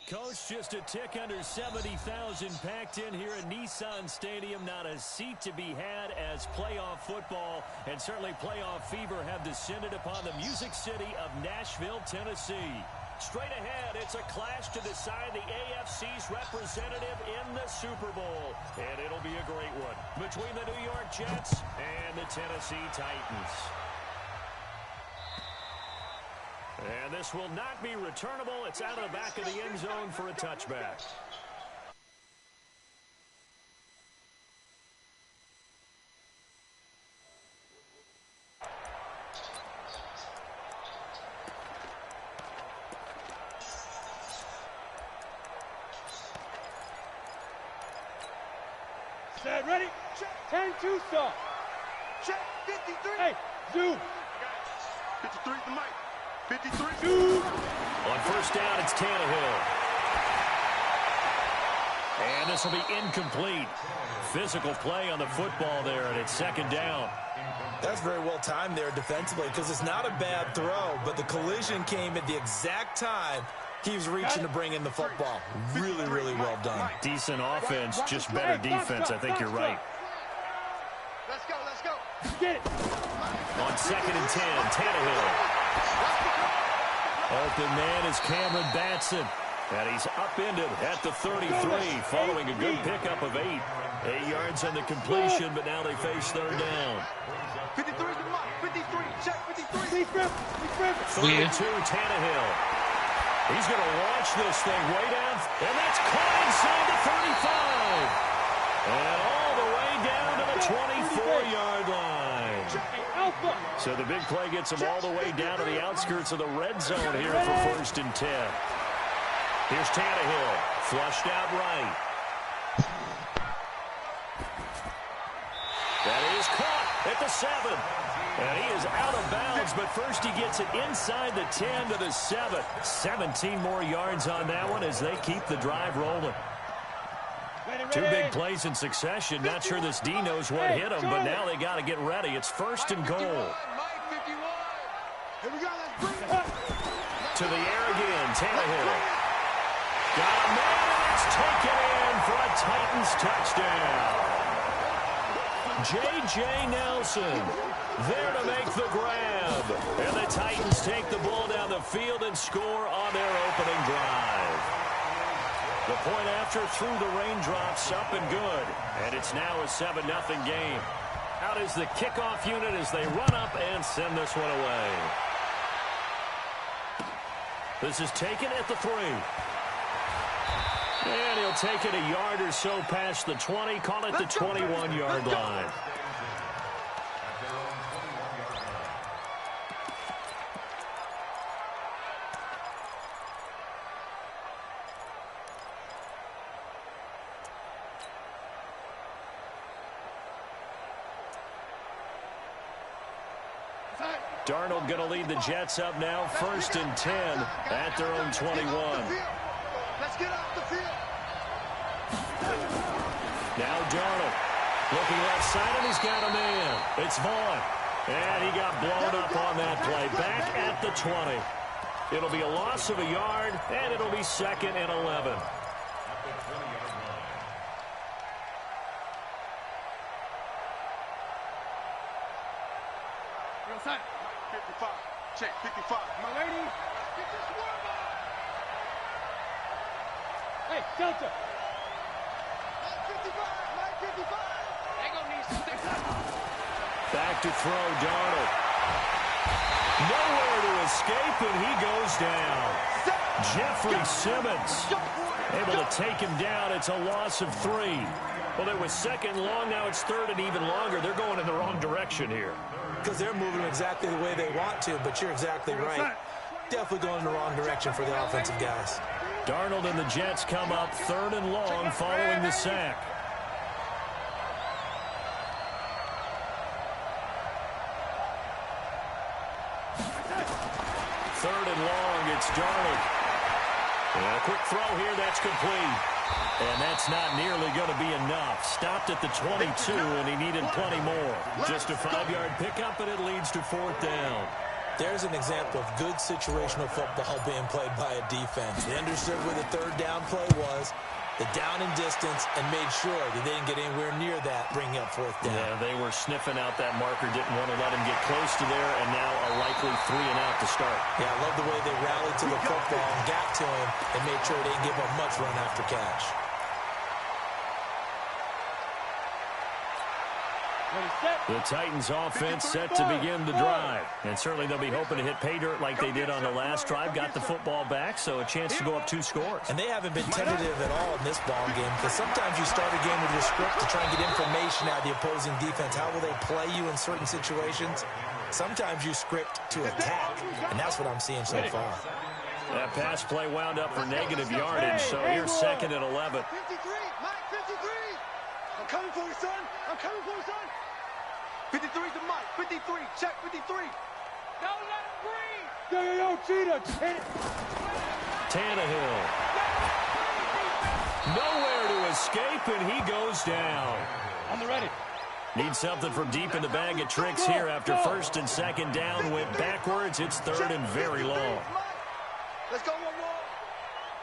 Coach, just a tick under 70,000 packed in here at Nissan Stadium. Not a seat to be had as playoff football and certainly playoff fever have descended upon the Music City of Nashville, Tennessee. Straight ahead, it's a clash to decide the AFC's representative in the Super Bowl. And it'll be a great one between the New York Jets and the Tennessee Titans. And this will not be returnable. It's out of the back of the end zone for a touchback. Set, ready? Check. 10-2 stop. Check. 53. Hey, zoom. 53 the mic. 53. On first down, it's Tannehill. And this will be incomplete. Physical play on the football there, and it's second down. That's very well timed there defensively because it's not a bad throw, but the collision came at the exact time he was reaching to bring in the football. Really, really well done. Decent offense, just better defense. I think you're right. Let's go, let's go. Get it. On 2nd and 10, Tannehill. Open man is Cameron Batson. And he's upended at the 33 following a good pickup of 8. 8 yards on the completion, but now they face third down. 53 to the mark. 53. Check 53. Third and 2, Tannehill. He's going to launch this thing way down. And that's caught inside the 35. And all the way down to the 24-yard line. So the big play gets him all the way down to the outskirts of the red zone here for 1st and 10. Here's Tannehill, flushed out right. That is caught at the 7. And he is out of bounds, but first he gets it inside the 10 to the 7. 17 more yards on that one as they keep the drive rolling. Two big plays in succession. Not sure this D knows what hit him, but now they got to get ready. It's 1st and goal. To the air again, Tannehill. Got a man, and it's taken in for a Titans touchdown. J.J. Nelson there to make the grab. And the Titans take the ball down the field and score on their opening drive. The point after through the raindrops, up and good. And it's now a 7-0 game. Out is the kickoff unit as they run up and send this one away. This is taken at the 3. And he'll take it a yard or so past the 20, call it the 21-yard line. Darnold going to lead the Jets up now, 1st and 10 at their own 21. Let's get off the field. Now Darnold looking left side, and he's got a man. It's Vaughn. And he got blown up on that play. Back at the 20. It'll be a loss of a yard, and it'll be 2nd and 11. Real side. 55. Check 55. My lady. Get this one ball. Hey, Delta. 55. 55. They gonna need some things. Back to throw, Darnold. Nowhere to escape, and he goes down. Jeffrey Simmons able to take him down. It's a loss of 3. Well, it was 2nd and long. Now it's 3rd and even longer. They're going in the wrong direction here. Because they're moving exactly the way they want to, but you're exactly right. Definitely going in the wrong direction for the offensive guys. Darnold and the Jets come up 3rd and long following the sack. 3rd and long. It's Darnold. And a quick throw here. That's complete. And that's not nearly going to be enough. Stopped at the 22, and he needed plenty more. Just a 5-yard pickup, and it leads to 4th down. There's an example of good situational football being played by a defense. They understood where the 3rd down play was, the down and distance, and made sure that they didn't get anywhere near that, bringing up 4th down. Yeah, they were sniffing out that marker, didn't want to let him get close to there, and now a likely 3 and out to start. Yeah, I love the way they rallied to the football and got to him and made sure they didn't give up much run after catch. The Titans offense set to begin the drive. And certainly they'll be hoping to hit pay dirt like they did on the last drive. Got the football back, so a chance to go up 2 scores. And they haven't been tentative at all in this ball game, because sometimes you start a game with your script to try and get information out of the opposing defense. How will they play you in certain situations? Sometimes you script to attack, and that's what I'm seeing so far. That pass play wound up for negative yardage, so here's 2nd and 11. 53, Mike, 53. I'm coming for you, son. I'm coming for you, son. 53 to Mike. 53. Check 53. Don't let him breathe. Yo, Cheetah. Tannehill. Nowhere to escape, and he goes down. I'm ready. Needs something from deep in the bag of tricks here after 1st and 2nd down. Went backwards. It's 3rd and very long. Let's go one more.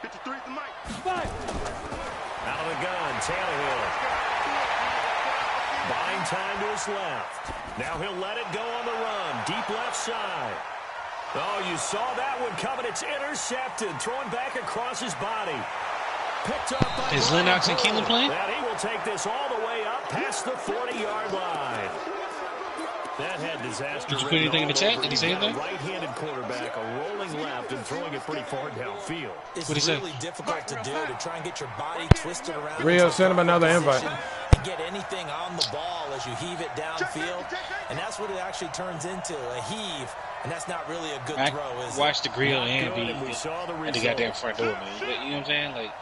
53 to Mike. Out of the gun, Tannehill. Buying time to his left. Now he'll let it go on the run. Deep left side. Oh, you saw that one coming. It's intercepted. Thrown back across his body. Picked up by Is Lennox and Keelan playing? And he will take this all the way up past the 40-yard line. That had disaster. Did you put anything in the chat? Did he say anything? Right-handed quarterback, a rolling left and throwing it pretty far downfield. It's What'd he say? really difficult to do, to try and get your body twisted around. Rio, send him another invite. And get anything on the ball as you heave it downfield. And that's what it actually turns into, a heave. And that's not really a good throw, is it? Watch the grill and be We saw the at the goddamn front door, man. You know what I'm saying? Like,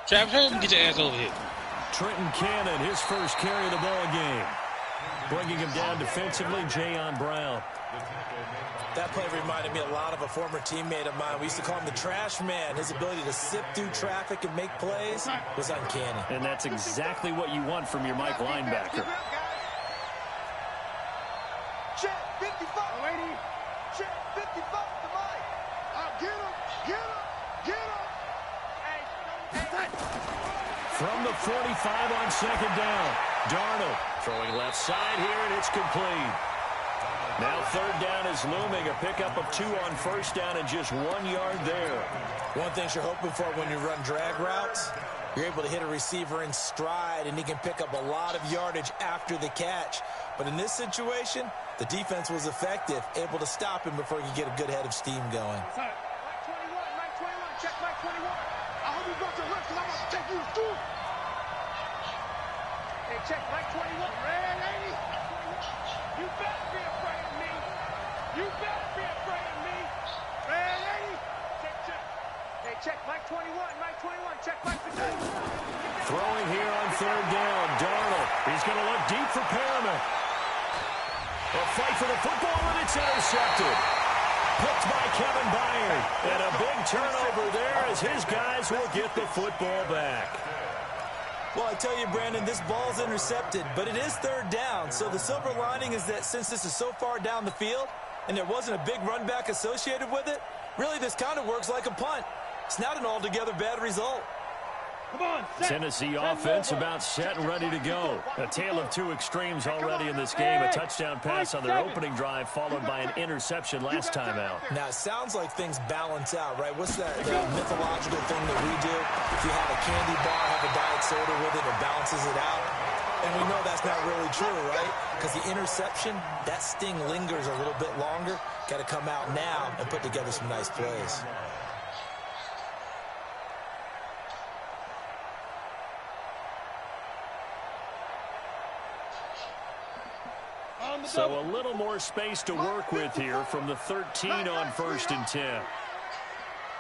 Travis, get your ass over here. Trenton Cannon, his first carry of the ball game. Bringing him down defensively, Jayon Brown. That play reminded me a lot of a former teammate of mine. We used to call him the trash man. His ability to sift through traffic and make plays was uncanny. And that's exactly what you want from your Mike linebacker. Check 55. Waiting. Check 55 to Mike. Get him. Get him. Get him. Hey. From the 45 on 2nd down. Darnold throwing left side here, and it's complete. Now 3rd down is looming. A pickup of 2 on 1st down and just 1 yard there. One thing you're hoping for when you run drag routes, you're able to hit a receiver in stride, and he can pick up a lot of yardage after the catch. But in this situation, the defense was effective, able to stop him before he could get a good head of steam going. Mike 21, check Mike 21. I hope you brought your lips, because I'm about to take you to school. Hey, check Mike 21. Red 80. You better be afraid of me. You better be afraid of me. Red 80. Check. Hey, check Mike 21. Mike 21. Check Mike 15. Throwing here on 3rd down. Darnold. He's going to look deep for Perriman. A fight for the football, and it's intercepted. Picked by Kevin Byard. And a big turnover there as his guys will get the football back. Well, I tell you, Brandon, this ball's intercepted, but it is 3rd down. So the silver lining is that since this is so far down the field and there wasn't a big run back associated with it, really this kind of works like a punt. It's not an altogether bad result. Tennessee offense about set and ready to go. A tale of 2 extremes already in this game. A touchdown pass on their opening drive followed by an interception last time out. Now, it sounds like things balance out, right? What's that mythological thing that we do? If you have a candy bar, have a diet soda with it, it balances it out. And we know that's not really true, right? Because the interception, that sting lingers a little bit longer. Got to come out now and put together some nice plays. So a little more space to work with here from the 13 on 1st and 10.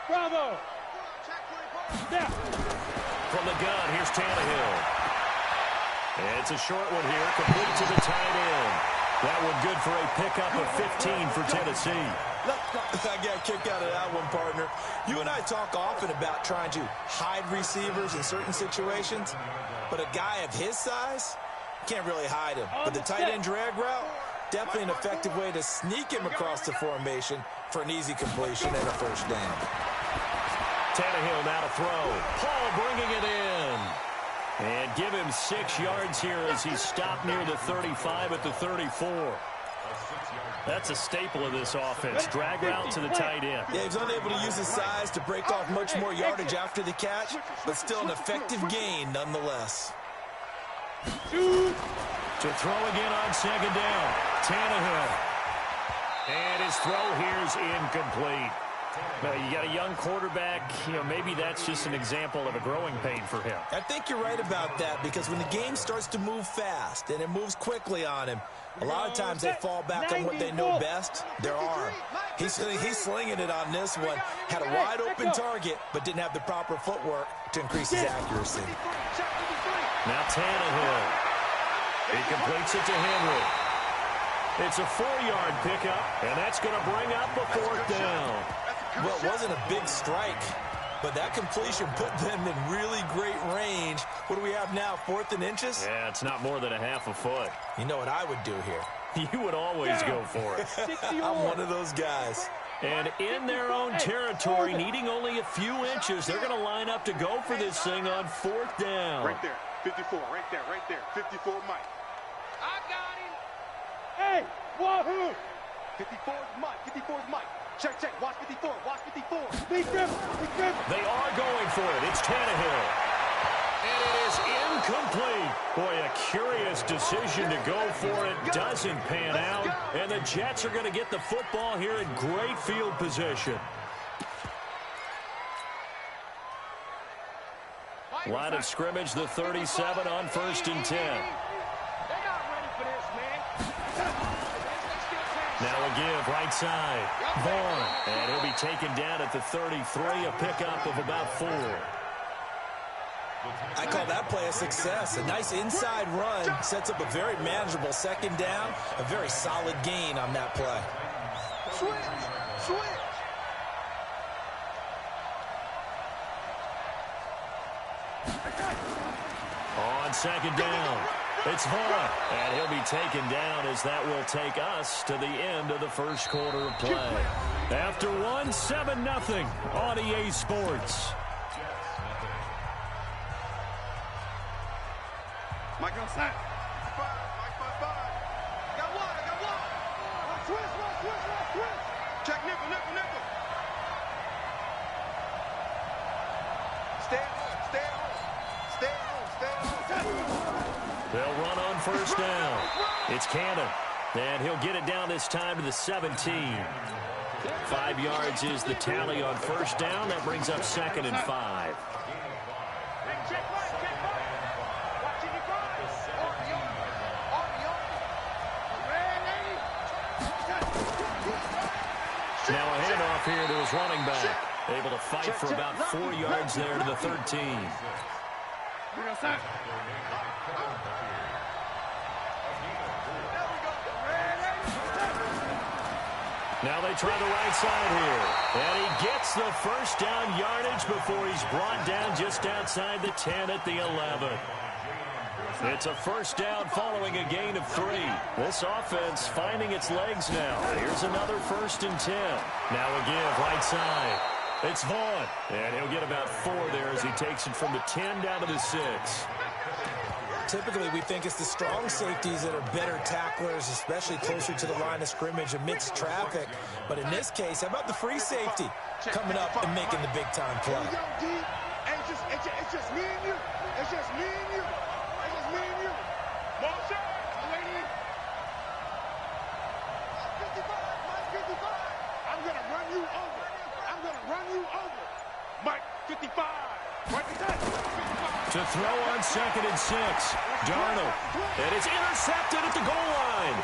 Bravo. From the gun, here's Tannehill. And it's a short one here, complete to the tight end. That one good for a pickup of 15 for Tennessee. I got a kick out of that one, partner. You and I talk often about trying to hide receivers in certain situations, but a guy of his size can't really hide him. But the tight end drag route, definitely an effective way to sneak him across the formation for an easy completion and a first down. Tannehill now to throw. Paul bringing it in. And give him 6 yards here as he's stopped near the 35 at the 34. That's a staple of this offense. Drag route to the tight end. Yeah, he's unable to use his size to break off much more yardage after the catch, but still an effective gain nonetheless. To throw again on second down. Tannehill. And his throw here's incomplete. You got a young quarterback, maybe that's just an example of a growing pain for him. I think you're right about that, because when the game starts to move fast and it moves quickly on him, a lot of times they fall back on what they know best, their arm. He's slinging it on this one. Had a wide open target, but didn't have the proper footwork to increase his accuracy. Now Tannehill. He completes it to Henry. It's a 4-yard pickup, and that's going to bring up a 4th down. Well, it wasn't a big strike, but that completion put them in really great range. What do we have now, 4th and inches? Yeah, it's not more than a half a foot. You know what I would do here? You would always go for it. I'm one of those guys. And in their own territory, needing only a few inches, they're going to line up to go for this thing on 4th down. Right there, 54, right there, 54 Mike. I got him. Hey, wahoo! 54 is Mike, 54 is Mike. Check, watch 54, watch 54. Beat them. They are going for it. It's Tannehill. And it is incomplete. Boy, a curious decision to go for it. Doesn't pan out. And the Jets are going to get the football here in great field position. Line of scrimmage, the 37 on 1st and 10. Now a give, right side. Vaughn. And he'll be taken down at the 33, a pickup of about 4. I call that play a success. A nice inside run sets up a very manageable 2nd down. A very solid gain on that play. Switch. On 2nd down, it's Vaughn. And he'll be taken down as that will take us to the end of the 1st quarter of play. After 1, 7-0 on EA Sports. Mike on snap. 5. I got one. Switch. Check nickel. Stay home. They'll run on 1st down. It's Cannon. And he'll get it down this time to the 17. 5 yards is the tally on 1st down. That brings up 2nd and 5. Now a handoff here to his running back. Able to fight for about 4 yards there to the 13. Now they try the right side here. And he gets the 1st down yardage before he's brought down just outside the 10 at the 11. It's a 1st down following a gain of 3. This offense finding its legs now. Here's another 1st and 10. Now a give right side. It's Vaughn. And he'll get about 4 there as he takes it from the 10 down to the 6. Typically, we think it's the strong safeties that are better tacklers, especially closer to the line of scrimmage amidst traffic. But in this case, how about the free safety coming up and making the big-time play? It's just me and you. It's just me and you. Motion. Lady. 55. I'm going to run you over. Mike, 55. Right there. To throw on 2nd and 6. Darnold. And it's intercepted at the goal line.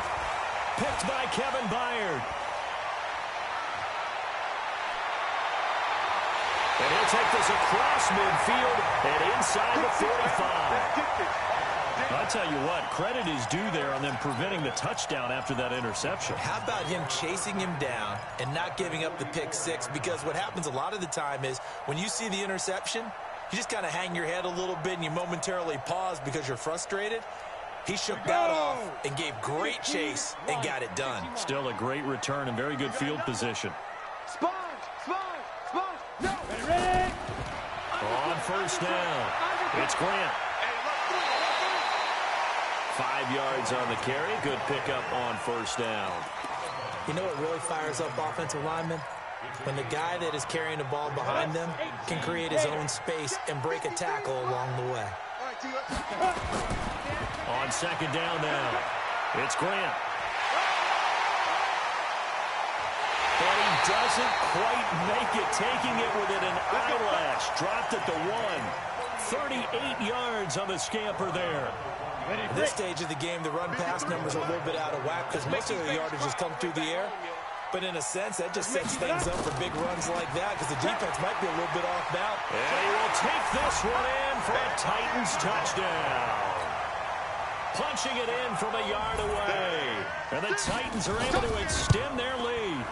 Picked by Kevin Byard. And he'll take this across midfield and inside the 45. I'll tell you what, credit is due there on them preventing the touchdown after that interception. How about him chasing him down and not giving up the pick six? Because what happens a lot of the time is when you see the interception, you just kind of hang your head a little bit and you momentarily pause because you're frustrated. He shook that off and gave great chase and got it done. Still a great return and very good field position. Sponge, no. Ready? On first down, it's Grant. 5 yards on the carry. Good pickup on first down. You know what really fires up offensive linemen? When the guy that is carrying the ball behind them can create his own space and break a tackle along the way. On second down now, it's Grant. But he doesn't quite make it, taking it within an eyelash. Dropped at the 1. 38 yards on the scamper there. At this stage of the game, the run-pass numbers are a little bit out of whack because most of their yardage has come through the air. But in a sense, that just sets things up for big runs like that because the defense might be a little bit off balance. And he will take this one in for a Titans touchdown. Punching it in from a yard away. And the Titans are able to extend their lead.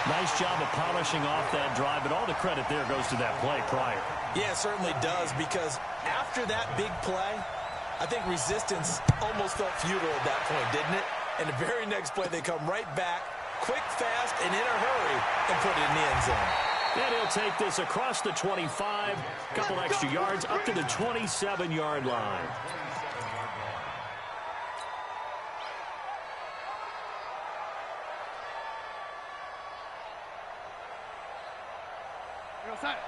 Nice job of polishing off that drive, but all the credit there goes to that play prior. Yeah, it certainly does, because after that big play, I think resistance almost felt futile at that point, didn't it? And the very next play, they come right back, quick, fast, and in a hurry, and put it in the end zone. And he'll take this across the 25, a couple extra yards, up to the 27-yard line.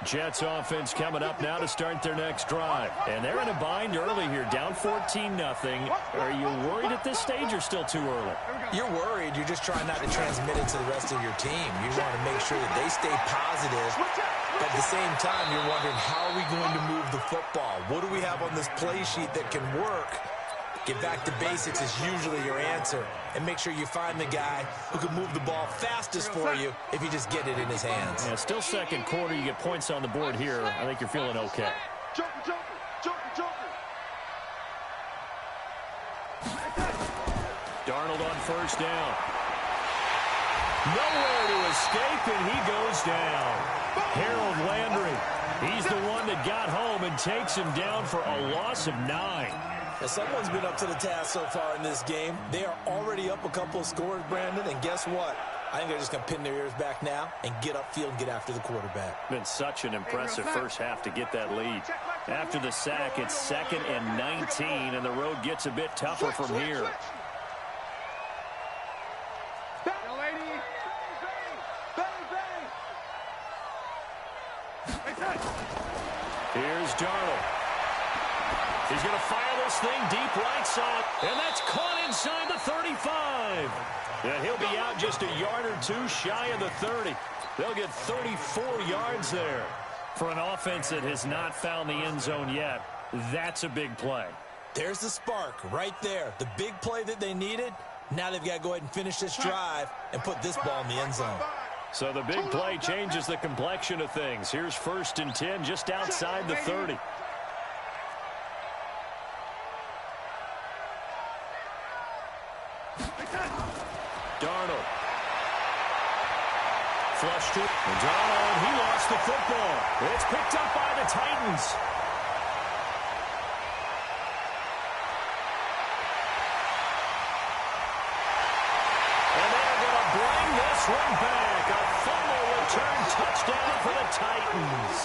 Jets offense coming up now to start their next drive. And they're in a bind early here, down 14-0. Are you worried at this stage or still too early? You're worried. You're just trying not to transmit it to the rest of your team. You want to make sure that they stay positive. But at the same time, you're wondering, how are we going to move the football? What do we have on this play sheet that can work? Get back to basics is usually your answer. And make sure you find the guy who can move the ball fastest for you if you just get it in his hands. Yeah, still second quarter. You get points on the board here. I think you're feeling okay. Joker. Darnold on first down. Nowhere to escape, and he goes down. Harold Landry, he's the one that got home and takes him down for a loss of 9. Now, someone's been up to the task so far in this game. They are already up a couple of scores, Brandon, and guess what? I think they're just going to pin their ears back now and get upfield and get after the quarterback. Been such an impressive first half to get that lead. After the sack, it's 2nd and 19, and the road gets a bit tougher from here. Here's Darnold. He's going to fire this thing deep right side, and that's caught inside the 35. And he'll be out just a yard or two shy of the 30. They'll get 34 yards there. For an offense that has not found the end zone yet, that's a big play. There's the spark right there. The big play that they needed. Now they've got to go ahead and finish this drive and put this ball in the end zone. So the big play changes the complexion of things. Here's 1st and 10 just outside the 30. Darnold. Flush to Darnold. He lost the football. It's picked up by the Titans. And they're going to bring this one back. A fumble return touchdown for the Titans.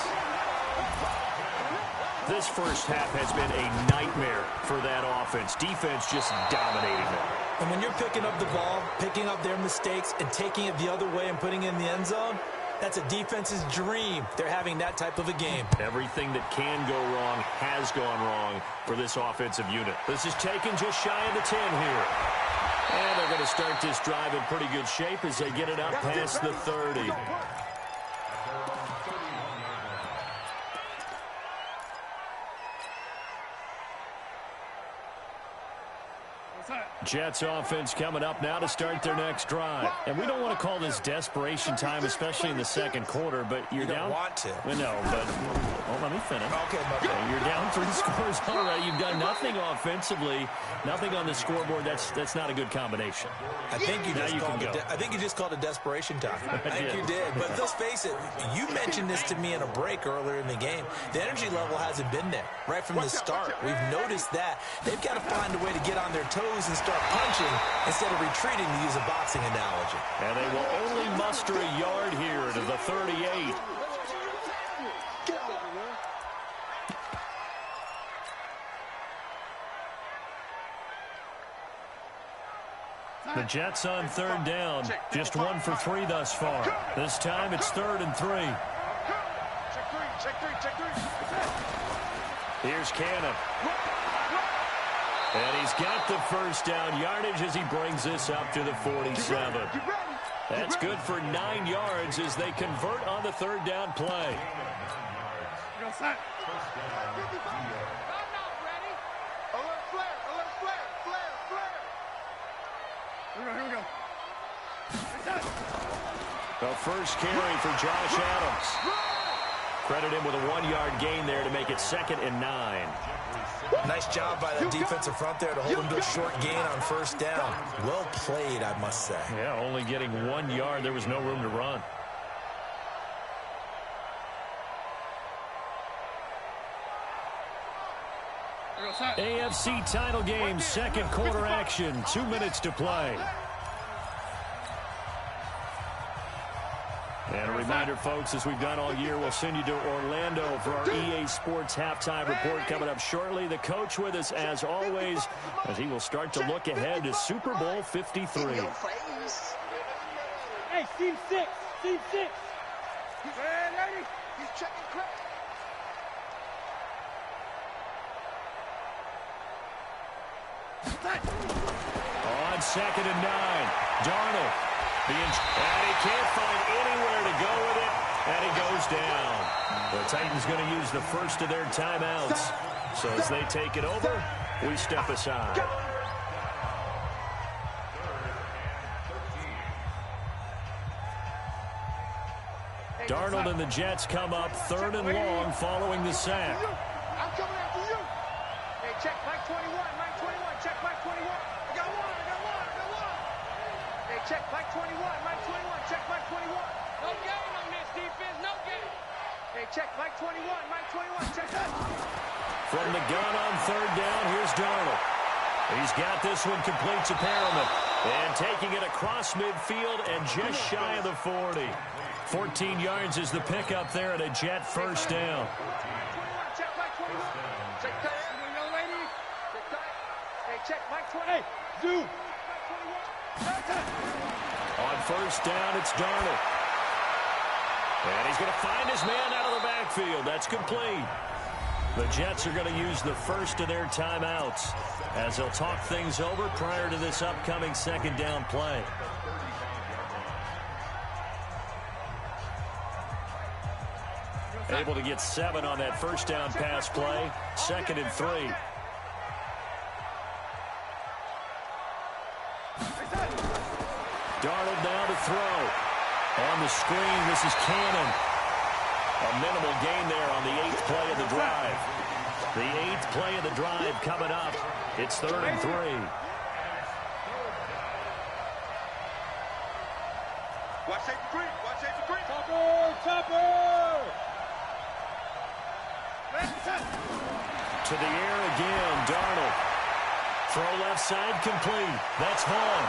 This first half has been a nightmare for that offense. Defense just dominating them. And when you're picking up the ball, picking up their mistakes, and taking it the other way and putting it in the end zone, that's a defense's dream. They're having that type of a game. Everything that can go wrong has gone wrong for this offensive unit. This is taken just shy of the 10 here. And they're going to start this drive in pretty good shape as they get it up past the 30. Jets offense coming up now to start their next drive. And we don't want to call this desperation time, especially in the second quarter, but you're down. You don't want to. Well, no, but let me finish. Okay, you're down 3 scores already. You've done nothing offensively, nothing on the scoreboard. That's not a good combination. I think you just called it desperation time. I think you did. But let's face it, you mentioned this to me in a break earlier in the game. The energy level hasn't been there right from the start. We've noticed that. They've got to find a way to get on their toes and start punching instead of retreating, to use a boxing analogy. And they will only muster a yard here to the 38. The Jets on third down. Just 1 for 3 thus far. This time it's 3rd and 3. Here's Cannon. And he's got the first down yardage as he brings this up to the 47. That's good for 9 yards as they convert on the third down play. Here we go. The first carry for Josh Adams. Credit him with a 1-yard gain there to make it 2nd and 9. Nice job by the defensive front there to hold him to a short gain on first down. Well played, I must say. Yeah, only getting 1 yard. There was no room to run. AFC title game, second quarter action. 2 minutes to play. And a reminder, folks, as we've done all year, we'll send you to Orlando for our EA Sports halftime report coming up shortly. The coach with us, as always, as he will start to look ahead to Super Bowl 53. Hey, Team 6. Team 6. Hey, lady. He's checking quick. On 2nd and 9, Darnold. And he can't find anywhere to go with it, and he goes down. The Titans going to use the first of their timeouts. So as they take it over, we step aside. Darnold and the Jets come up 3rd and long following the sack. I'm coming after you. Hey, check Mike 21. Mike 21. Check Mike 21. I got one. Hey, check Mike 21. Mike 21. Check Mike 21. No gain on this defense. No gain. Hey, check Mike 21. Mike 21. Check that. From the gun on 3rd down, here's Darnold. He's got this one complete to Perriman. And taking it across midfield and just shy of the 40. 14 yards is the pickup there at a Jet first down. Check Mike 21. Check that. Young lady. Check that. Hey, check Mike 20. Hey, zoom. On first down, it's Darnold. And he's going to find his man out of the backfield. That's complete. The Jets are going to use the first of their timeouts as they'll talk things over prior to this upcoming 2nd down play. Able to get 7 on that first down pass play. 2nd and 3. Darnold now to throw. On the screen, this is Cannon. A minimal gain there on the 8th play of the drive. The 8th play of the drive coming up. It's 3rd and 3. Watch safety green. Watch safety green. Topper. To the air again, Darnold. Throw left side complete. That's Vaughn.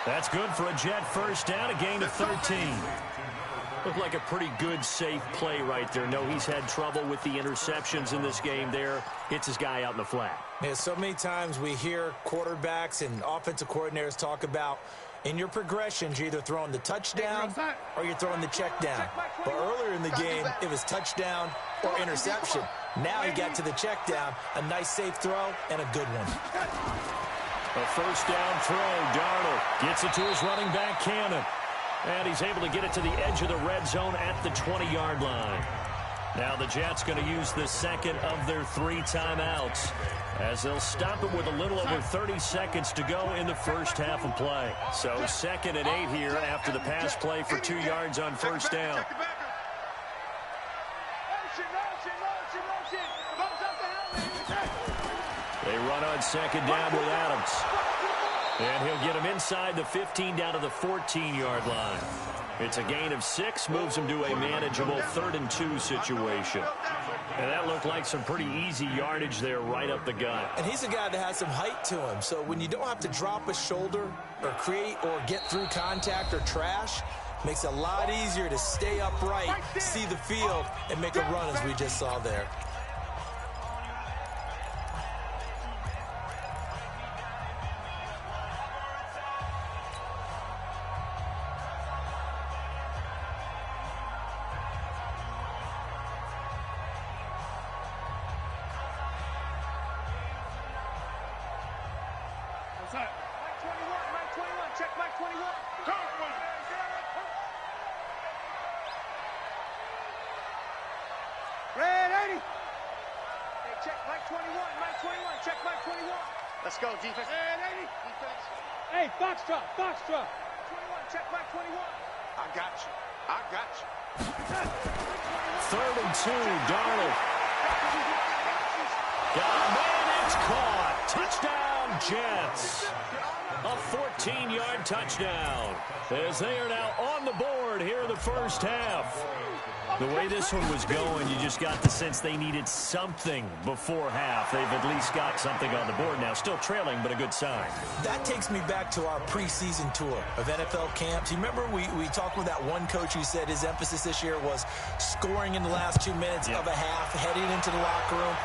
That's good for a Jet first down, a gain of 13. Looked like a pretty good, safe play right there. No, he's had trouble with the interceptions in this game there. Hits his guy out in the flat. Yeah, so many times we hear quarterbacks and offensive coordinators talk about in your progressions, you're either throwing the touchdown or you're throwing the check down. But earlier in the game, it was touchdown or interception. Now he got to the check down, a nice safe throw, and a good one. A first down throw. Darnold gets it to his running back, Cannon. And he's able to get it to the edge of the red zone at the 20-yard line. Now the Jets going to use the second of their 3 timeouts as they'll stop it with a little over 30 seconds to go in the first half of play. So 2nd and 8 here after the pass play for 2 yards on first down. They run on 2nd down with Adams. And he'll get him inside the 15 down to the 14-yard line. It's a gain of 6, moves him to a manageable 3rd and 2 situation. And that looked like some pretty easy yardage there right up the gut. And he's a guy that has some height to him. So when you don't have to drop a shoulder or create or get through contact or trash, makes it a lot easier to stay upright, see the field, and make a run as we just saw there. Let's go, defense. Defense. Hey, Foxtrot. 21, check Mike 21. I got you. 3rd and 2, Darnold. Got a man, it's caught. Touchdown, Jets. A 14-yard touchdown as they are now on the board here in the first half. The way this one was going, you just got the sense they needed something before half. They've at least got something on the board now. Still trailing, but a good sign. That takes me back to our preseason tour of NFL camps. You remember we talked with that one coach who said his emphasis this year was scoring in the last 2 minutes of a half, heading into the locker room.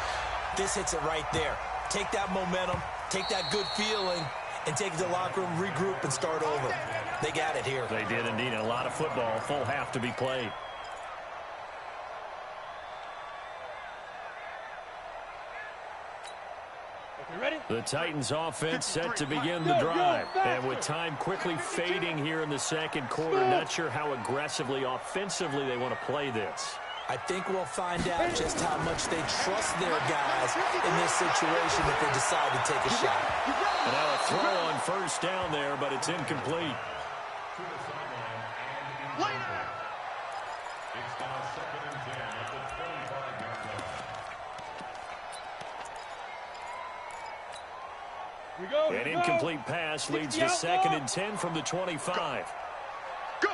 This hits it right there. Take that momentum, take that good feeling, and take it to the locker room, regroup, and start over. They got it here. They did indeed. A lot of football, full half to be played. The Titans offense set to begin the drive. And with time quickly fading here in the second quarter, not sure how aggressively, offensively they want to play this. I think we'll find out just how much they trust their guys in this situation if they decide to take a shot. And now a throw on first down there, but it's incomplete. An incomplete pass leads to 2nd and 10 from the 25. Go!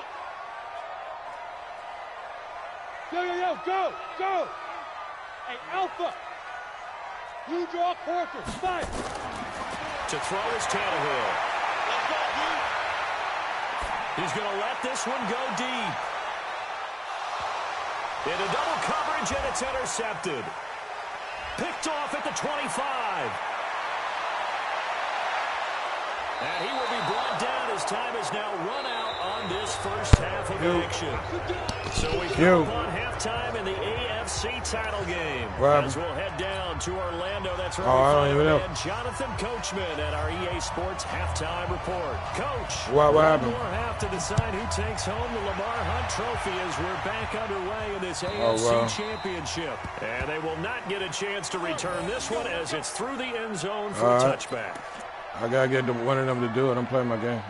Go! Hey, Alpha! You draw quarter, fight! To throw is Tannehill. He's going to let this one go deep. Into double coverage, and it's intercepted. Picked off at the 25. And he will be brought down as time has now run out on this first half of action. So we come upon halftime in the AFC title game. As we'll head down to Orlando. That's right. And Jonathan Coachman at our EA Sports halftime report. Coach, what happened? More half to decide who takes home the Lamar Hunt Trophy as we're back underway in this AFC championship. And they will not get a chance to return this one as it's through the end zone for a touchback. I got to get one of them to do it. I'm playing my game.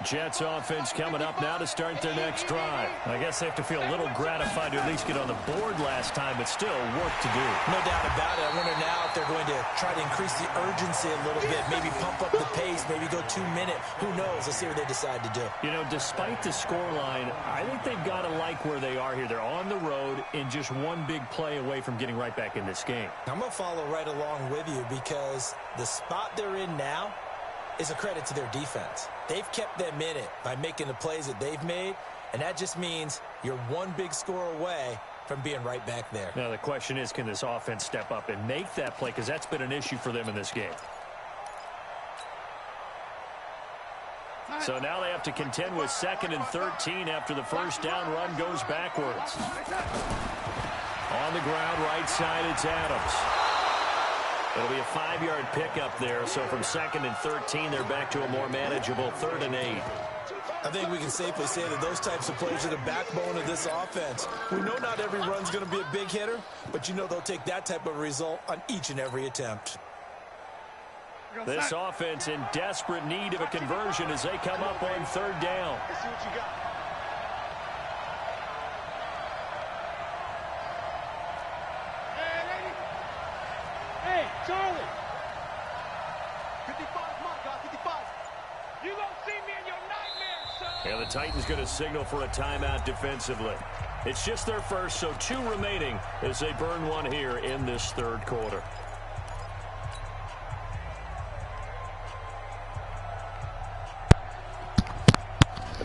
Jets offense coming up now to start their next drive. I guess they have to feel a little gratified to at least get on the board last time, but still work to do. No doubt about it. I wonder now if they're going to try to increase the urgency a little bit, maybe pump up the pace, maybe go 2 minute. Who knows? Let's see what they decide to do. You know, despite the scoreline, I think they've got to like where they are here. They're on the road and just one big play away from getting right back in this game. I'm going to follow right along with you because the spot they're in now is a credit to their defense. They've kept them in it by making the plays that they've made, and that just means you're one big score away from being right back there. Now the question is, can this offense step up and make that play? Because that's been an issue for them in this game. So now they have to contend with 2nd and 13 after the first down run goes backwards. On the ground, right side, it's Adams. It'll be a 5-yard pickup there, so from 2nd and 13, they're back to a more manageable 3rd and 8. I think we can safely say that those types of plays are the backbone of this offense. We know not every run's going to be a big hitter, but you know they'll take that type of result on each and every attempt. This offense in desperate need of a conversion as they come up on third down. Let's see what you got. Hey, lady. Hey, Charlie. 55, come on, God, 55. You gonna see me in your nightmares, son. And the Titans going to signal for a timeout defensively. It's just their first, so 2 remaining as they burn one here in this third quarter.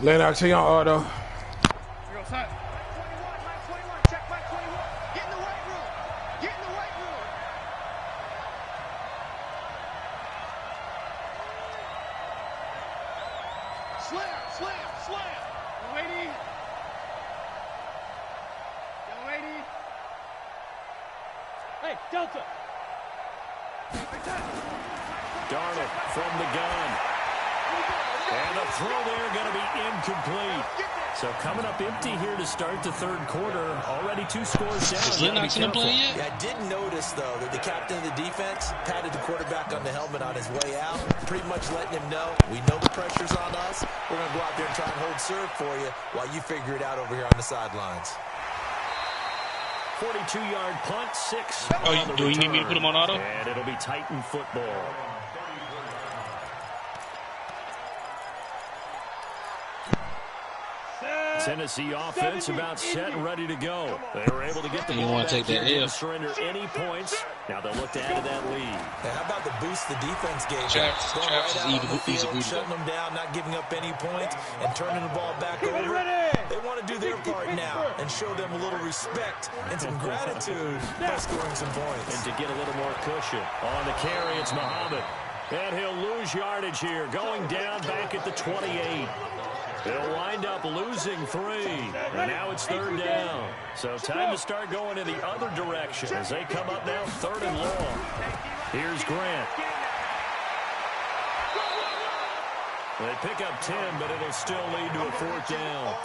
Laying out to y'all, Auto. You're outside. Mike 21, check Mike 21. Get in the weight room. Get in the weight room. Slam, slam, slam. Young lady. Young lady. Hey, Delta. Darnold from the gun. And the throw there going to be incomplete. So coming up empty here to start the third quarter. Already 2 scores down. Is Lennox in the play yet? Yeah, I did notice, though, that the captain of the defense patted the quarterback on the helmet on his way out, pretty much letting him know, we know the pressure's on us. We're going to go out there and try and hold serve for you while you figure it out over here on the sidelines. 42-yard punt, 6. Oh, do you need me to put him on auto? And it'll be Titan football. Tennessee offense about set and ready to go. They were able to get the ball back here, didn't surrender any points. Now they'll look to add to that lead. And how about the boost the defense gave? Travis is shutting them down, not giving up any points, and turning the ball back over. They want to do their part now and show them a little respect and some gratitude by scoring some points. And to get a little more cushion. On the carry, it's Muhammad. And he'll lose yardage here, going down back at the 28. They'll wind up losing 3, and now it's third down. So time to start going in the other direction as they come up now 3rd and long. Here's Grant. They pick up 10, but it'll still lead to a 4th down.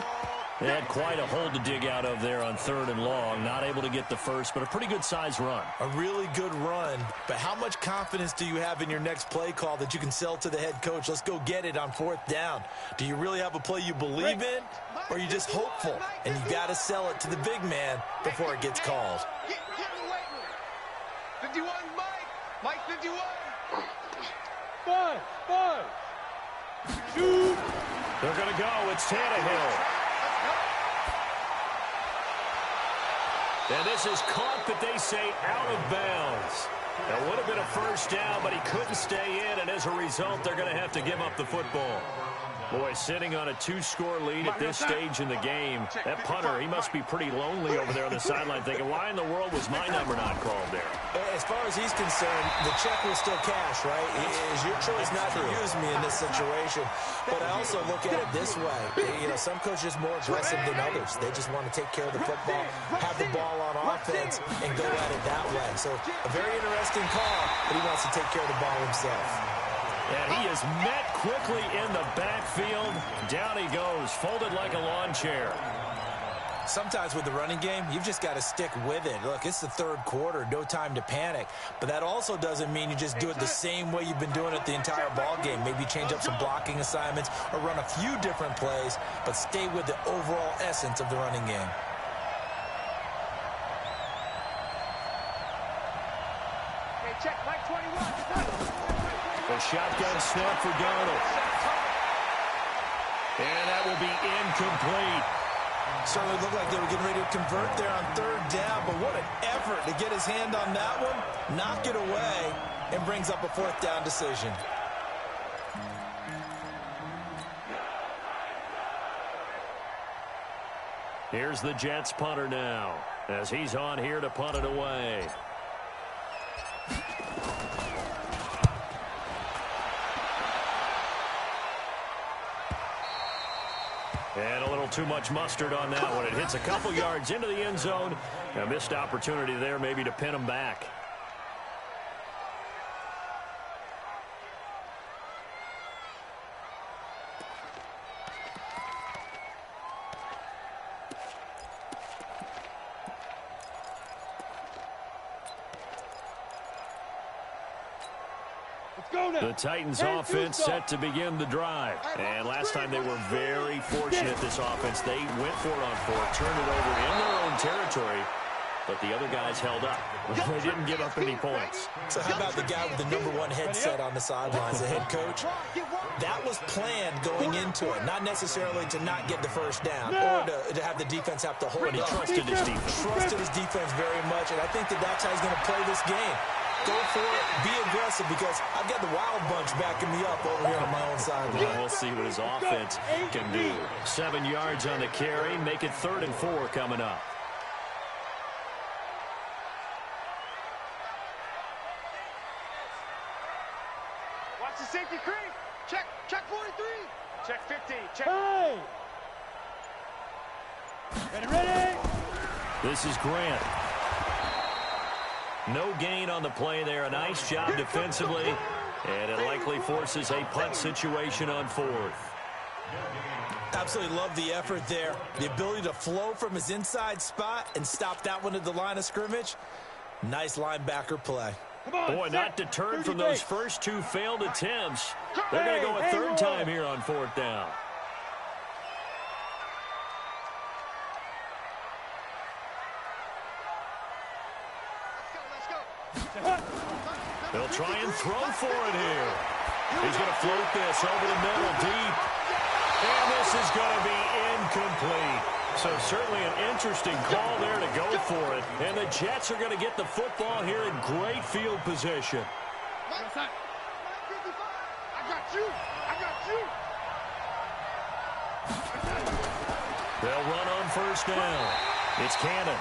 They had quite a hole to dig out of there on 3rd and long. Not able to get the first, but a pretty good-sized run. A really good run, but how much confidence do you have in your next play call that you can sell to the head coach? Let's go get it on 4th down. Do you really have a play you believe in, or are you just hopeful, and you got to sell it to the big man before it gets called? Get in the weight room. 51, Mike. Mike 51. 5. Shoot. They're going to go. It's Tannehill. And this is caught, but they say out of bounds. That would have been a first down, but he couldn't stay in, and as a result, they're going to have to give up the football. Boy, sitting on a 2-score lead at this stage in the game, that punter, he must be pretty lonely over there on the sideline thinking, why in the world was my number not called there? As far as he's concerned, the check will still cash, right? It is your choice not to use me in this situation. But I also look at it this way. You know, some coaches are more aggressive than others. They just want to take care of the football, have the ball on offense, and go at it that way. So a very interesting call, but he wants to take care of the ball himself. And he is met quickly in the backfield. Down he goes, folded like a lawn chair. Sometimes with the running game, you've just got to stick with it. Look, it's the 3rd quarter, no time to panic. But that also doesn't mean you just do it the same way you've been doing it the entire ball game. Maybe change up some blocking assignments or run a few different plays, but stay with the overall essence of the running game. Hey, check Mike 21. A shotgun snap for Darnold. And that will be incomplete. Certainly looked like they were getting ready to convert there on 3rd down, but what an effort to get his hand on that one, knock it away, and brings up a 4th down decision. Here's the Jets punter now, as he's on here to punt it away. And a little too much mustard on that one. It hits a couple yards into the end zone. A missed opportunity there maybe to pin him back. The Titans offense set to begin the drive. And last time they were very fortunate, this offense. They went for it on fourth, turned it over in their own territory, but the other guys held up. They didn't give up any points. So how about the guy with the #1 headset on the sidelines, the head coach? That was planned going into it, not necessarily to not get the first down or to have the defense have to hold He up. trusted his defense. Trusted his defense very much, and I think that's how he's going to play this game. Go for it, be aggressive, because I've got the wild bunch backing me up over here on my own sideline. Well, we'll see what his offense can do. 7 yards on the carry, make it 3rd and 4 coming up. Watch the safety creep. Check 43. Check 15. Check. Hey! Ready? This is Grant. No gain on the play there. A nice job defensively. And it likely forces a punt situation on 4th. Absolutely love the effort there. The ability to flow from his inside spot and stop that one at the line of scrimmage. Nice linebacker play. Boy, not deterred from those first 2 failed attempts. They're going to go a 3rd time here on 4th down. They'll try and throw for it here. He's going to float this over the middle deep. And this is going to be incomplete. So certainly an interesting call there to go for it. And the Jets are going to get the football here in great field position. I got you. They'll run on 1st down. It's Cannon.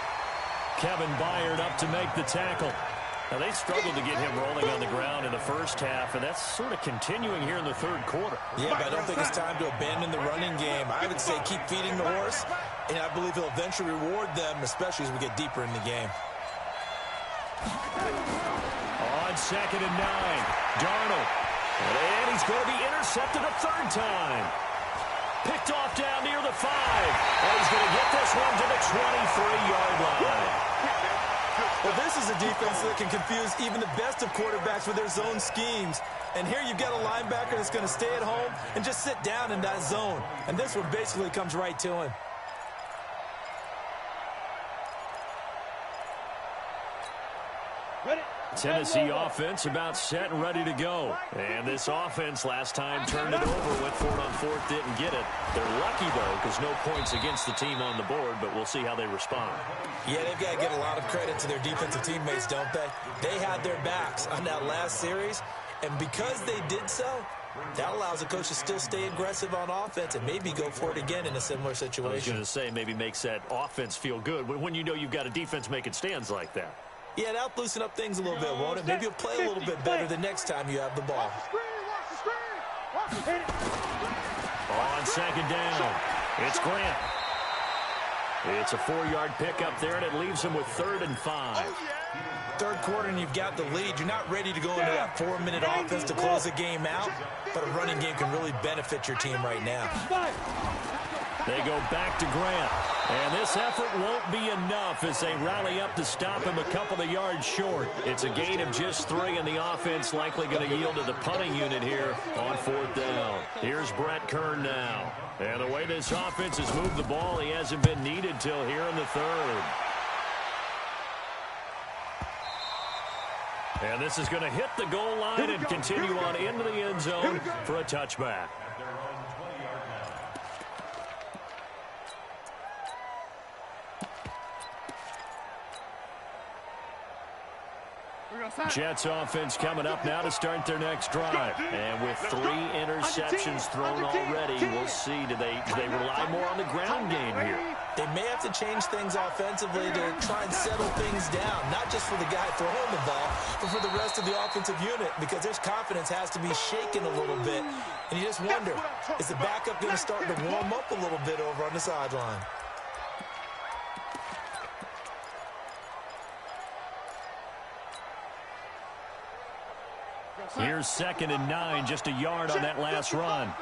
Kevin Byard up to make the tackle. Now, they struggled to get him rolling on the ground in the first half, and that's sort of continuing here in the 3rd quarter. Yeah, but I don't think it's time to abandon the running game. I would say keep feeding the horse, and I believe he'll eventually reward them, especially as we get deeper in the game. On 2nd and 9, Darnold. And he's going to be intercepted a 3rd time. Picked off down near the 5. And he's going to get this one to the 23-yard line. Well, this is a defense that can confuse even the best of quarterbacks with their zone schemes. And here you've got a linebacker that's going to stay at home and just sit down in that zone. And this one basically comes right to him. Tennessee offense about set and ready to go. And this offense last time turned it over, went for it on 4th, didn't get it. They're lucky, though, because no points against the team on the board, but we'll see how they respond. Yeah, they've got to give a lot of credit to their defensive teammates, don't they? They had their backs on that last series, and because they did so, that allows the coach to still stay aggressive on offense and maybe go for it again in a similar situation. I was going to say maybe makes that offense feel good when you know you've got a defense making stands like that. Yeah, that'll loosen up things a little bit, won't it? Maybe you'll play a little bit better the next time you have the ball. On 2nd down, it's Grant. It's a 4-yard pickup there, and it leaves him with 3rd and 5. 3rd quarter, and you've got the lead. You're not ready to go into that 4-minute offense to close the game out, but a running game can really benefit your team right now. They go back to Grant. And this effort won't be enough as they rally up to stop him a couple of yards short. It's a gain of just 3, and the offense likely going to yield to the punting unit here on 4th down. Here's Brett Kern now. And the way this offense has moved the ball, he hasn't been needed till here in the 3rd. And this is going to hit the goal line and continue on into the end zone for a touchback. Jets offense coming up now to start their next drive. And with 3 interceptions thrown already, we'll see. Do they rely more on the ground game here? They may have to change things offensively to try and settle things down, not just for the guy throwing the ball, but for the rest of the offensive unit, because their confidence has to be shaken a little bit. And you just wonder, is the backup going to start to warm up a little bit over on the sideline? Here's 2nd and 9, just a yard on that last run.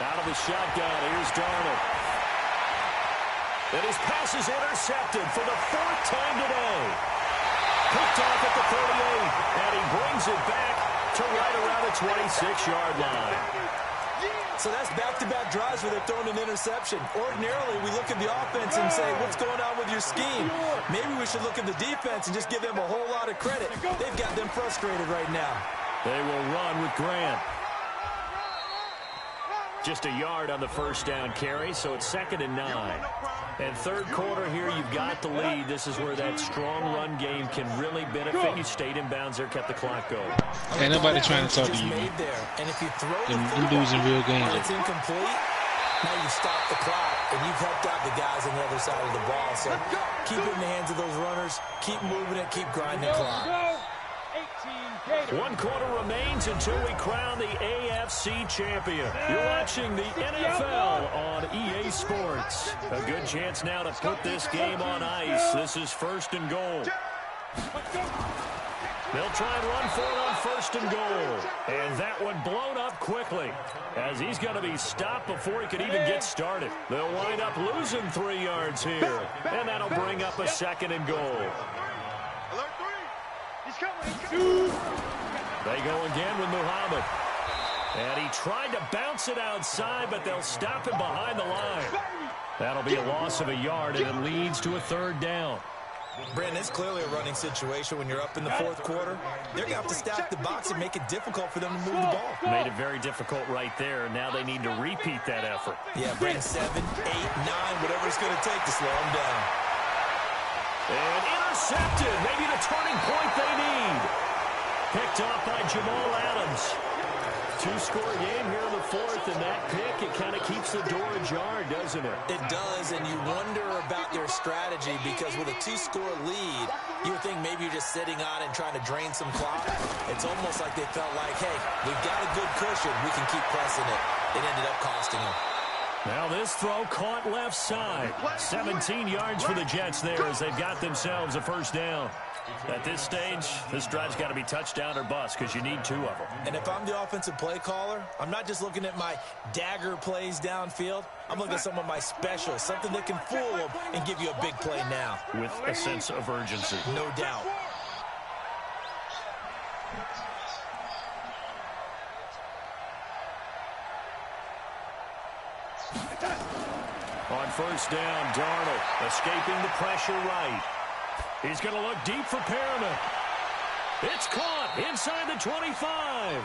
Out of the shotgun, here's Darnold. And his pass is intercepted for the 4th time today. Picked off at the 38, and he brings it back to right around the 26-yard line. So that's back-to-back drives where they're throwing an interception. Ordinarily, we look at the offense and say, what's going on with your scheme? Maybe we should look at the defense and just give them a whole lot of credit. They've got them frustrated right now. They will run with Grant. Just a yard on the first down carry, so it's 2nd and 9. And third quarter here, you've got the lead. This is where that strong run game can really benefit you. Stayed in bounds there, kept the clock going. Ain't nobody trying to talk to you. And if you throw You're losing real games. and it's incomplete, now you stop the clock, and you've helped out the guys on the other side of the ball. So keep it in the hands of those runners. Keep moving it. Keep grinding the clock. 1 quarter remains until we crown the AFC champion. You're watching the NFL on EA Sports. A good chance now to put this game on ice. This is 1st and goal. They'll try and run for it on 1st and goal. And that one blown up quickly, as he's going to be stopped before he could even get started. They'll wind up losing 3 yards here. And that'll bring up a 2nd and goal. They go again with Muhammad. And he tried to bounce it outside, but they'll stop him behind the line. That'll be a loss of a yard, and it leads to a 3rd down. Brandon, it's clearly a running situation when you're up in the 4th quarter. They're going to have to stack the box and make it difficult for them to move the ball. Made it very difficult right there. Now they need to repeat that effort. Yeah, bring 7, 8, 9, whatever it's going to take to slow them down. And intercepted. Maybe the turning point they need. Picked off by Jamal Adams. 2-score game here in the 4th, and that pick, it kind of keeps the door ajar, doesn't it? It does, and you wonder about their strategy, because with a 2-score lead, you would think maybe you're just sitting on it and trying to drain some clock. It's almost like they felt like, hey, we've got a good cushion. We can keep pressing it. It ended up costing them. Now this throw caught left side. 17 yards for the Jets there as they've got themselves a 1st down. At this stage, this drive's got to be touchdown or bust, because you need 2 of them. And if I'm the offensive play caller, I'm not just looking at my dagger plays downfield. I'm looking at some of my specials, something that can fool them and give you a big play now. With a sense of urgency. No doubt. On 1st down, Darnold escaping the pressure right. He's going to look deep for Perriman. It's caught inside the 25.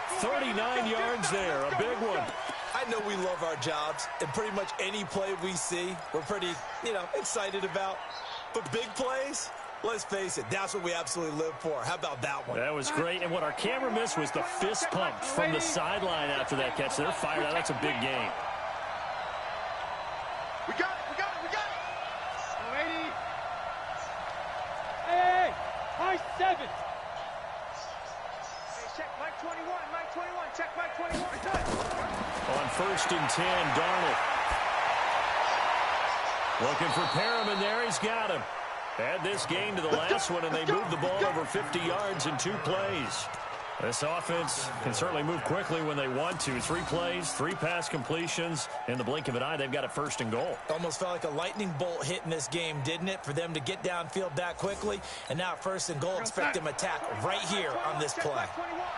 39 yards there, a big one. I know we love our jobs, and pretty much any play we see, we're pretty, excited about. But big plays, let's face it, that's what we absolutely live for. How about that one? That was great, and what our camera missed was the fist pump from the sideline after that catch. They're fired out. That's a big game. We got it, we got it, we got it. 80. Hey, high 7. Hey, check Mike 21, Mike 21, check Mike 21. On 1st and 10, Darnold. Looking for Perriman there. He's got him. Add this game to the last one, and they moved the ball over 50 yards in 2 plays. This offense can certainly move quickly when they want to. 3 plays, 3 pass completions. In the blink of an eye, they've got a 1st and goal. Almost felt like a lightning bolt hit in this game, didn't it? For them to get downfield that quickly. And now 1st and goal, expect them to attack right here on this play.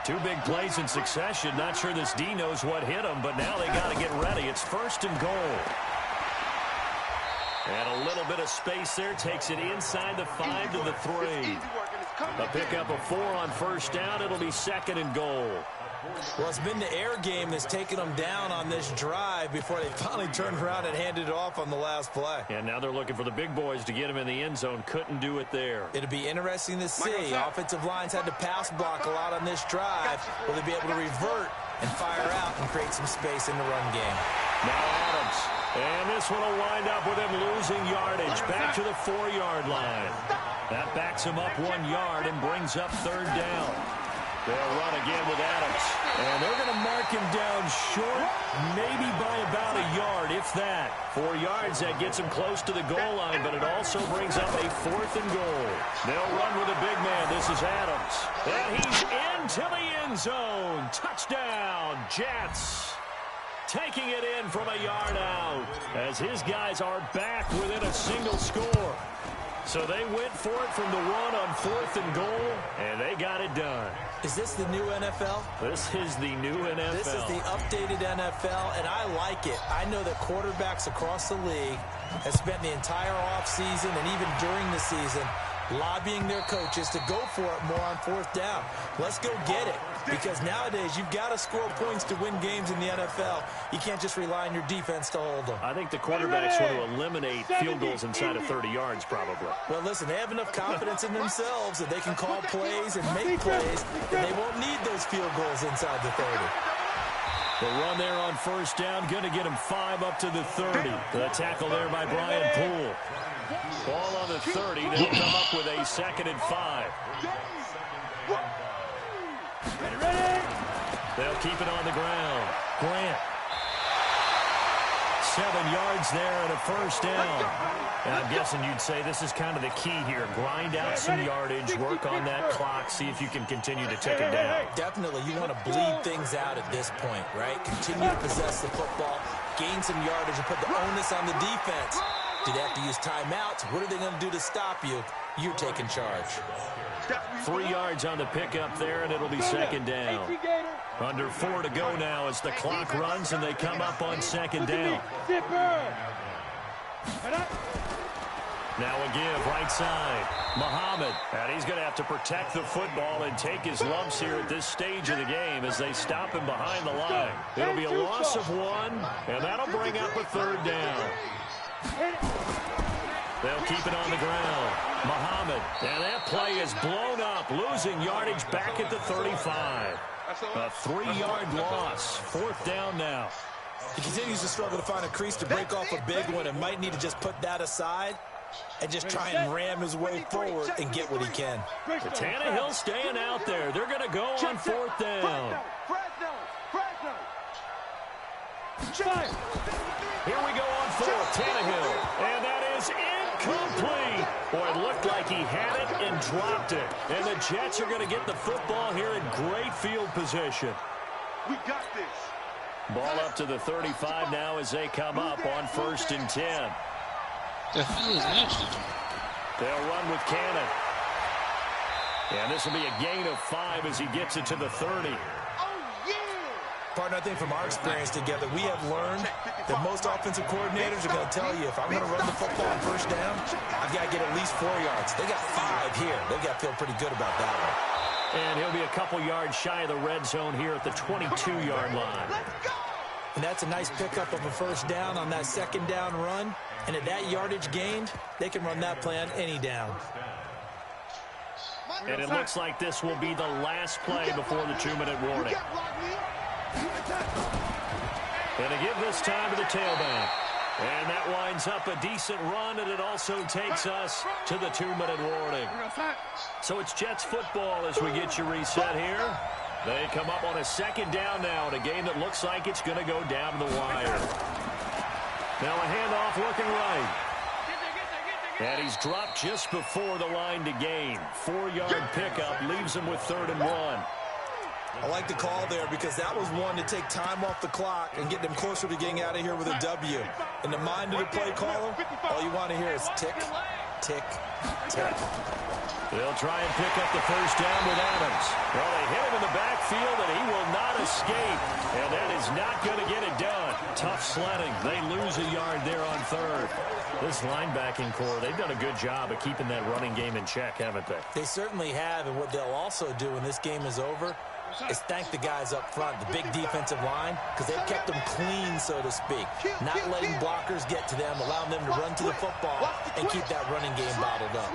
2 big plays in succession. Not sure this D knows what hit them, but now they got to get ready. It's 1st and goal. And a little bit of space there. Takes it inside the 5 to the 3. A pickup of 4 on 1st down. It'll be 2nd and goal. Well, it's been the air game that's taken them down on this drive before they finally turned around and handed it off on the last play. And now they're looking for the big boys to get him in the end zone. Couldn't do it there. It'll be interesting to see. Offensive lines had to pass block a lot on this drive. Will they be able to revert and fire out and create some space in the run game? Now Adams. And this one will wind up with him losing yardage. Back to the 4-yard line. That backs him up 1 yard and brings up 3rd down. They'll run again with Adams. And they're going to mark him down short, maybe by about a yard, if that. 4 yards, that gets him close to the goal line, but it also brings up a 4th and goal. They'll run with a big man. This is Adams. And he's into the end zone. Touchdown, Jets. taking it in from a yard out as his guys are back within a single score. So they went for it from the 1 on 4th and goal, and they got it done. Is this the new NFL? This is the new NFL. This is the updated NFL, and I like it. I know that quarterbacks across the league have spent the entire offseason and even during the season lobbying their coaches to go for it more on 4th down. Let's go get it. Because nowadays, you've got to score points to win games in the NFL. You can't just rely on your defense to hold them. I think the quarterbacks want to eliminate field goals inside of 30 yards, probably. Well, listen, they have enough confidence in themselves that they can call plays and make plays, and they won't need those field goals inside the 30. The run there on 1st down, going to get him 5 up to the 30. The tackle there by Brian Poole. Ball on the 30. They'll come up with a 2nd and 5. They'll keep it on the ground. Grant. 7 yards there and a 1st down. And I'm guessing you'd say this is kind of the key here. Grind out some yardage, work on that clock, see if you can continue to take it down. Definitely, you want to bleed things out at this point, right? Continue to possess the football, gain some yardage, and put the onus on the defense. Do they have to use timeouts? What are they going to do to stop you? You're taking charge. 3 yards on the pickup there, and it'll be 2nd down. Under 4 to go now as the clock runs, and they come up on 2nd down. Now a give, right side. Muhammad, and he's going to have to protect the football and take his lumps here at this stage of the game as they stop him behind the line. It'll be a loss of 1, and that'll bring up a 3rd down. They'll keep it on the ground. Muhammad, and that play is blown up, losing yardage back at the 35. A 3-yard loss. 4th down now. He continues to struggle to find a crease to break off a big one and might need to just put that aside and just try and ram his way forward and get what he can. Tannehill staying out there. They're going to go on 4th down. Here we go on 4th. Tannehill. And that is incomplete. Boy, it looked like he had it and dropped it. And the Jets are going to get the football here in great field position. We got this. Ball up to the 35 now as they come up on 1st and 10. The hell is that? They'll run with Cannon. And this will be a gain of 5 as he gets it to the 30. Partner, I think from our experience together, we have learned that most offensive coordinators are going to tell you, if I'm going to run the football on 1st down, I've got to get at least 4 yards. They got 5 here. They've got to feel pretty good about that one. And he'll be a couple yards shy of the red zone here at the 22-yard line. And that's a nice pickup of a 1st down on that 2nd down run. And at that yardage gained, they can run that play on any down. And it looks like this will be the last play before the 2-minute warning. And a give this time to the tailback. And that winds up a decent run, and it also takes us to the 2-minute warning. So it's Jets football as we get you reset here. They come up on a 2nd down now in a game that looks like it's going to go down the wire. Now a handoff looking right. And he's dropped just before the line to gain. 4-yard pickup leaves him with 3rd and 1. I like the call there because that was one to take time off the clock and get them closer to getting out of here with a W. In the mind of the play caller, all you want to hear is tick, tick, tick. They'll try and pick up the 1st down with Adams. Well, they hit him in the backfield, and he will not escape. And that is not going to get it done. Tough sledding. They lose a yard there on 3rd. This linebacking core, they've done a good job of keeping that running game in check, haven't they? They certainly have, and what they'll also do when this game is over is thank the guys up front, the big defensive line, because they've kept them clean, so to speak. Not letting blockers get to them, allowing them to run to the football and keep that running game bottled up.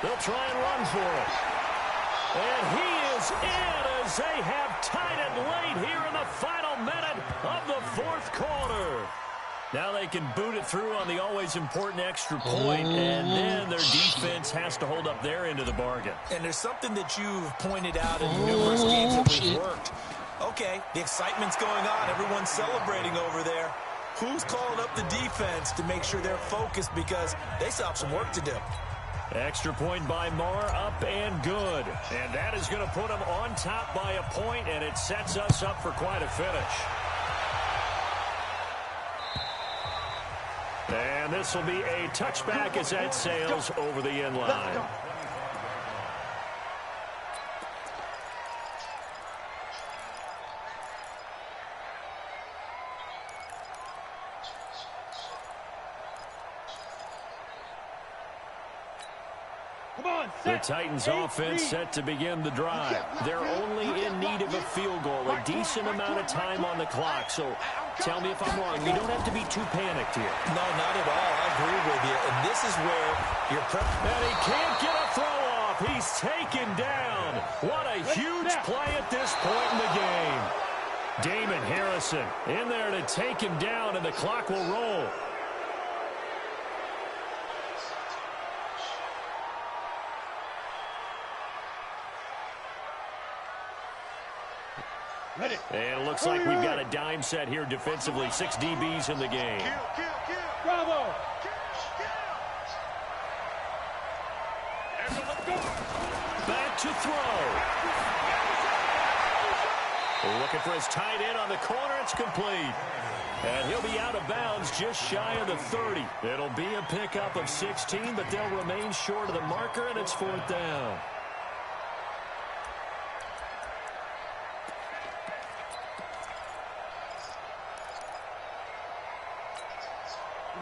They'll try and run for it. And he is in as they have tied it late here in the final minute of the 4th quarter. Now they can boot it through on the always important extra point, and then their defense has to hold up their end of the bargain. And there's something that you've pointed out in numerous games that we've worked. Okay, the excitement's going on. Everyone's celebrating over there. who's calling up the defense to make sure they're focused because they still have some work to do. Extra point by Marr, up and good. And that is going to put them on top by a point, and it sets us up for quite a finish. And this will be a touchback as that sails over the end line. The Titans offense set to begin the drive. They're only in need of a field goal, a decent amount of time on the clock. So tell me if I'm wrong. You don't have to be too panicked here. No, not at all. I agree with you. And this is where you're and he can't get a throw off. He's taken down. What a huge play at this point in the game. Damon Harrison in there to take him down, and the clock will roll. And it looks like we've got a dime set here defensively. 6 DBs in the game. Bravo! Back to throw. Looking for his tight end on the corner. It's complete. And he'll be out of bounds just shy of the 30. It'll be a pickup of 16, but they'll remain short of the marker, and it's 4th down.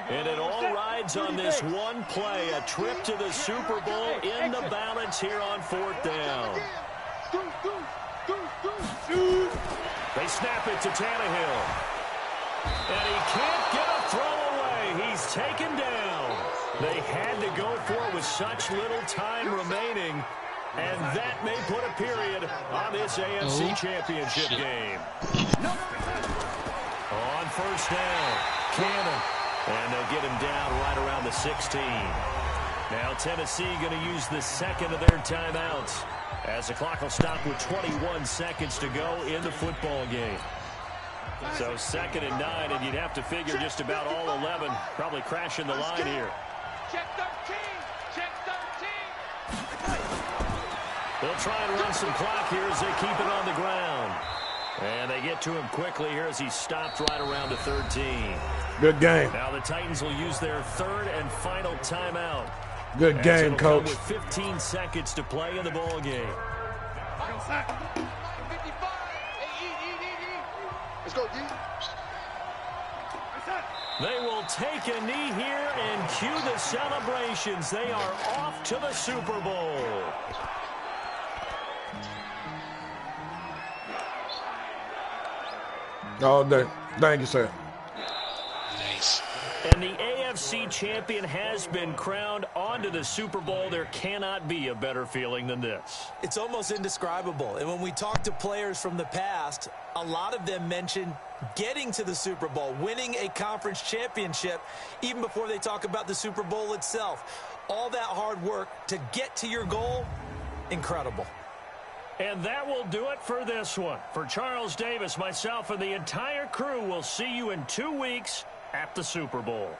And it all rides on this one play, a trip to the Super Bowl in the balance here on 4th down. They snap it to Tannehill. And he can't get a throw away. He's taken down. They had to go for it with such little time remaining. And that may put a period on this AFC Championship game. On 1st down, Cannon. And they'll get him down right around the 16. Now Tennessee going to use the second of their timeouts as the clock will stop with 21 seconds to go in the football game. So 2nd and 9, and you'd have to figure just about all 11 probably crashing the line here. Check 13! Check 13! They'll try and run some clock here as they keep it on the ground. And they get to him quickly here as he's stopped right around the 13. Good game. Now the Titans will use their 3rd and final timeout. Good game, Coach. With 15 seconds to play in the ball game. Let's go, D. They will take a knee here and cue the celebrations. They are off to the Super Bowl. All day. Thank you, sir. Nice. And the AFC champion has been crowned onto the Super Bowl. There cannot be a better feeling than this. It's almost indescribable. And when we talk to players from the past, a lot of them mention getting to the Super Bowl, winning a conference championship, even before they talk about the Super Bowl itself. All that hard work to get to your goal, incredible. And that will do it for this one. For Charles Davis, myself, and the entire crew, we'll see you in 2 weeks at the Super Bowl.